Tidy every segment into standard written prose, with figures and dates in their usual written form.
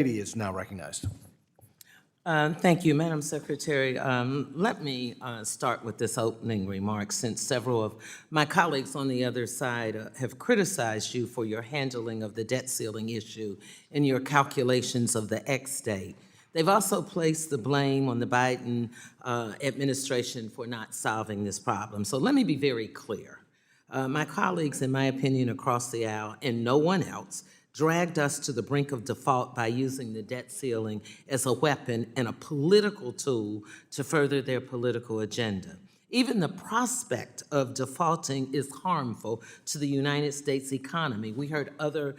Beatty is now recognized. Thank you, Madam Secretary. Let me start with this opening remark, since several of my colleagues on the other side have criticized you for your handling of the debt ceiling issue and your calculations of the X date. They've also placed the blame on the Biden administration for not solving this problem. So let me be very clear. My colleagues, in my opinion, across the aisle, and no one else, dragged us to the brink of default by using the debt ceiling as a weapon and a political tool to further their political agenda. Even the prospect of defaulting is harmful to the United States economy. We heard other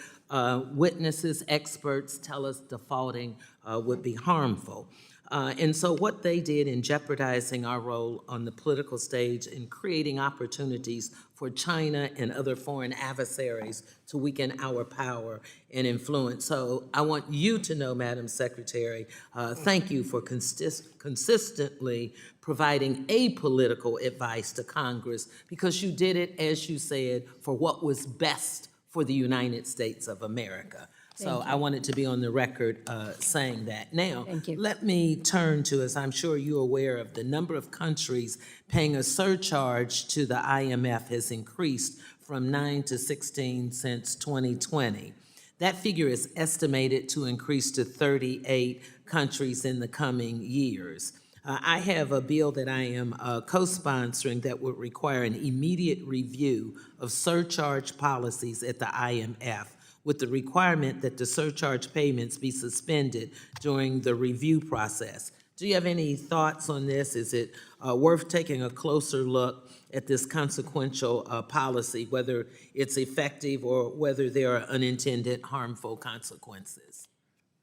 witnesses, experts tell us defaulting would be harmful. And so what they did in jeopardizing our role on the political stage and creating opportunities for China and other foreign adversaries to weaken our power and influence. So I want you to know, Madam Secretary, thank you for consistently providing apolitical advice to Congress, because you did it, as you said, for what was best for the United States of America. So I wanted to be on the record saying that. Now, let me turn to, as I'm sure you're aware of, the number of countries paying a surcharge to the IMF has increased from 9 to 16 since 2020. That figure is estimated to increase to 38 countries in the coming years. I have a bill that I am co-sponsoring that would require an immediate review of surcharge policies at the IMF, with the requirement that the surcharge payments be suspended during the review process. Do you have any thoughts on this? Is it worth taking a closer look at this consequential policy, whether it's effective or whether there are unintended harmful consequences?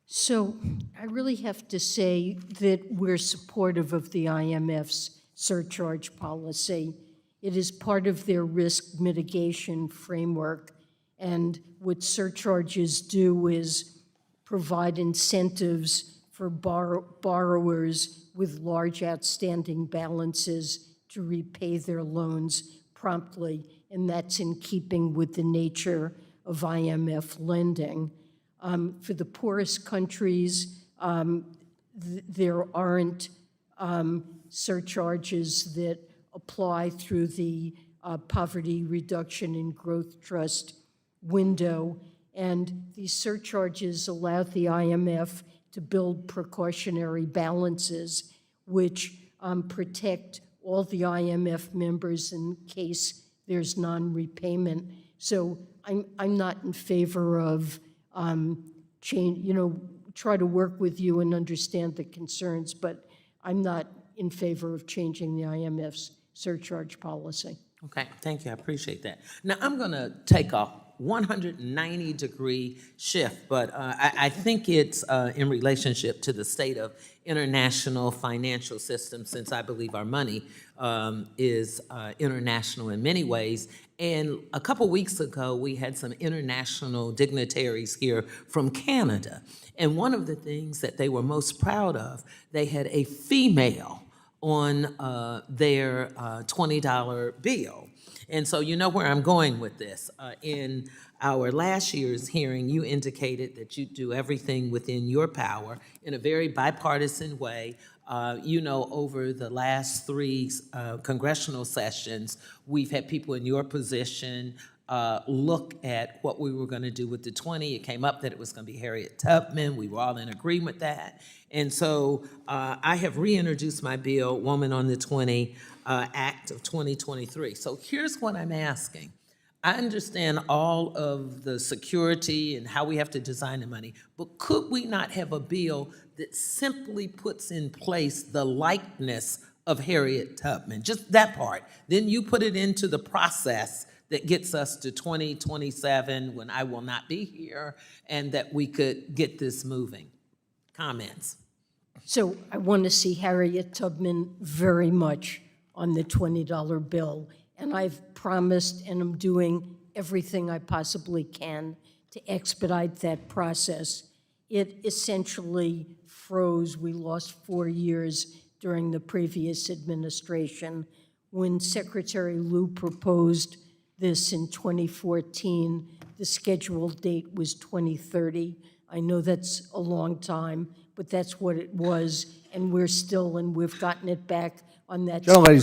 So I really have to say that we're supportive of the IMF's surcharge policy. It is part of their risk mitigation framework. And what surcharges do is provide incentives for borrowers with large outstanding balances to repay their loans promptly, and that's in keeping with the nature of IMF lending. For the poorest countries, there aren't surcharges that apply through the Poverty Reduction and Growth Trust window, and these surcharges allow the IMF to build precautionary balances which protect all the IMF members in case there's non-repayment. So I'm not in favor of try to work with you and understand the concerns, but I'm not in favor of changing the IMF's surcharge policy. Okay, thank you, I appreciate that. Now, I'm gonna take a 190-degree shift, but I think it's in relationship to the state of international financial system, since I believe our money is international in many ways. And a couple weeks ago, we had some international dignitaries here from Canada. And one of the things that they were most proud of, they had a female on their $20 bill. And so you know where I'm going with this. In our last year's hearing, you indicated that you do everything within your power in a very bipartisan way. Over the last 3 congressional sessions, we've had people in your position look at what we were going to do with the 20. It came up that it was going to be Harriet Tubman. We were all in agreement with that. And so I have reintroduced my bill, Woman on the 20 Act of 2023. So here's what I'm asking. I understand all of the security and how we have to design the money, but could we not have a bill that simply puts in place the likeness of Harriet Tubman, just that part? Then you put it into the process that gets us to 2027, when I will not be here, and that we could get this moving. Comments? So I want to see Harriet Tubman very much on the $20 bill, and I've promised, and I'm doing everything I possibly can to expedite that process. It essentially froze. We lost 4 years during the previous administration. When Secretary Lew proposed this in 2014, the scheduled date was 2030. I know that's a long time, but that's what it was, and we've gotten it back on that. Gentlemen,